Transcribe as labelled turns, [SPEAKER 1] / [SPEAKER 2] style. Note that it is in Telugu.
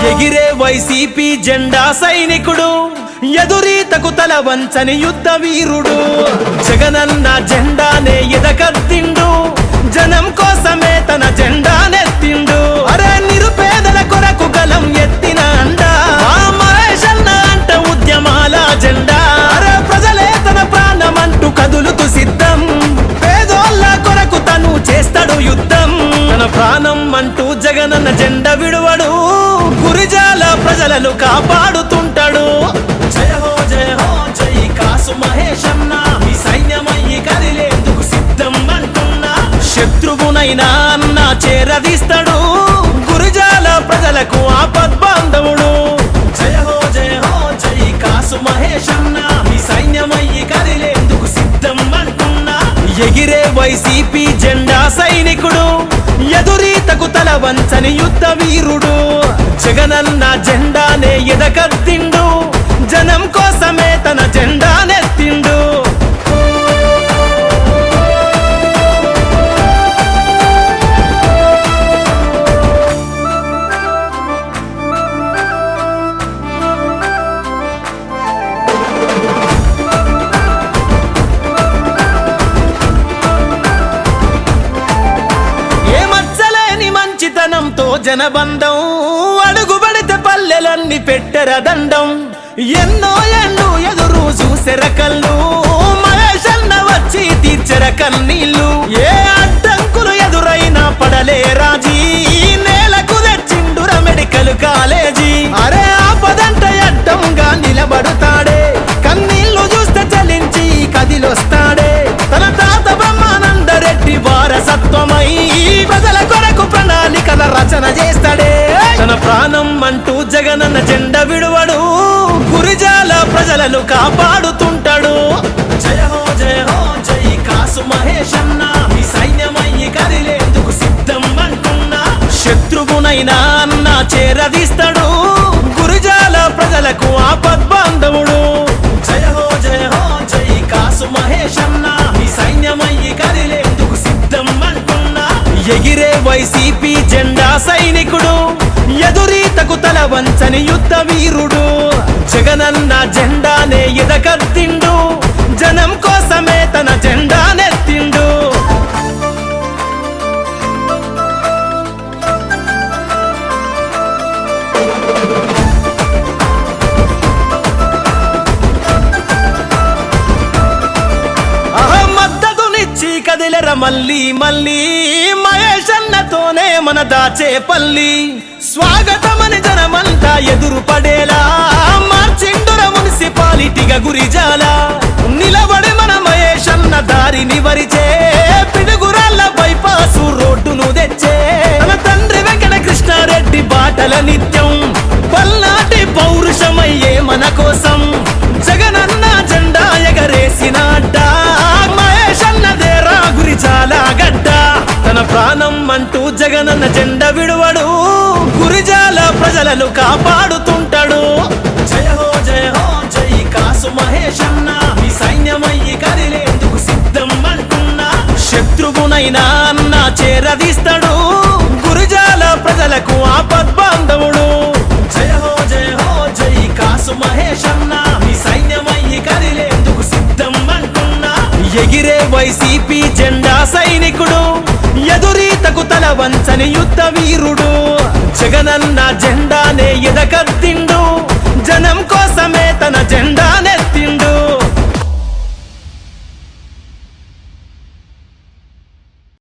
[SPEAKER 1] ఎగిరే వైసీపీ జెండా సైనికుడు, ఎదురీతకు తల వంచని యుద్ధ వీరుడు. జగనన్న జెండానే ఎదకత్తిండు, జనం కోసమే తన జెండానెత్తిండు. అరే నిరుపేదల కొరకు గలం ఎత్తిన అండా మహేశన్న అంట ఉద్యమాల జెండా. అరే ప్రజలే తన ప్రాణమంటూ కదులుతూ సిద్ధం, పేదోళ్ళ కొరకు తను చేస్తాడు యుద్ధం. తన ప్రాణం అంటూ జగనన్న జెండా విడువడు, గురిజాల ప్రజలను కాపాడుతుంటాడు. జయ హో జై కాసు మహేశన్న, ఈ సైన్యమయ్యి కదిలేందుకు సిద్ధం అంటున్నా. శత్రువునైనా అన్న చేరదీస్తాడు, గురిజాల ప్రజలకు ఆపద్బాంధవుడు. జయ హో జై కాసు మహేశన్న, ఈ సైన్యమయ్యి కదిలేందుకు సిద్ధం అంటున్నా. ఎగిరే వైసీపీ జెండా సైనికుడు, ఎదురీతకు తల వంచని యుద్ధ వీరుడు. జగనన్న జెండానే ఎదకత్తిండు, జనం కోసమే తన జెండానెత్తిండు. మంచితనంతో జనబంధం, అడుగుబడితే పల్లెలన్నీ పెట్టెర దండం. ఎన్నో ఏళ్ళు ఎదురు చూసెర కళ్ళు, మహేశన్న వచ్చి తీర్చెర కన్నీళ్ళు. ఏ అడ్డంకులు ఎదురైనా పడలే రాజీ, నేలకు తెచ్చిండుర మెడికల్ కాలేజీ. అరే ఆపదంట అడ్డంగా నిలబడుతాడే, కన్నీళ్లు చూస్తే చలించి కదిలొస్తాడే. తన తాత బ్రహ్మానందరెడ్డి వారసత్వమై ప్రజల కొరకు ప్రణాళికల రచన చేస్తాడే. తన ప్రాణం అంటూ జగనన్న జెండా విడువడు, గురిజాల ప్రజలను కాపాడుతుంటాడు. జయ హో జై కాసు మహేశన్న, ఈ సైన్యమయ్యి కదిలేందుకు సిద్ధం అంటున్నా. శత్రువునైనా అన్న చేరదీస్తాడు, గురిజాల ప్రజలకు ఆపద్బాంధవుడు. జయ హో జై కాసు మహేశన్న, ఈ సైన్యమయ్యి కదిలేందుకు సిద్ధం అంటున్నా. ఎగిరే వైసీపీ జెండా సైనికుడు, ఎదురీతకు తల వంచని యుద్ధ వీరుడు. జగనన్న జెండానే ఎదకత్తిండు, జనం కోసమే తన జెండానెత్తిండు. మద్దతునిచ్చి కదిలెర మళ్ళీ మళ్ళీ, మహేశన్నతోనే మన దాచేపల్లి. స్వాగతమని జనమంతా ఎదురు పడేలా మార్చిండుర మున్సిపాలిటీగా గురిజాల. నిలబడి మన మహేశన్న దారిని వరిచే, పిడుగురాళ్ళ బైపాసు రోడ్డును తెచ్చే. తన తండ్రి వెంకట కృష్ణారెడ్డి బాటల నిత్యం, పల్నాటి పౌరుషమయ్యే మన కోసం. జగనన్న జెండా ఎగరేసిన అడ్డ, మహేశన్నదేరా గురిజాల గడ్డ. తన ప్రాణం అంటూ జగనన్న జెండా విడువడు, గురిజాల ప్రజలను కాపాడుతుంటాడు. జయ హో జై కాసు మహేశన్న, ఈ సైన్యమయ్యి కదిలేందుకు సిద్ధం అంటున్నా. శత్రువునైనా అన్న చేరదీస్తాడు, గురిజాల ప్రజలకు ఆపద్బాంధవుడు. జయ హో జై కాసు మహేశన్న, ఈ సైన్యమయ్యి కదిలేందుకు సిద్ధం అంటున్నా. ఎగిరే వైసీపీ జెండా సైనికుడు, ఎదురీతకు తల వంచని యుద్ధ వీరుడు. జగనన్న జెండానే ఎదకత్తిండు,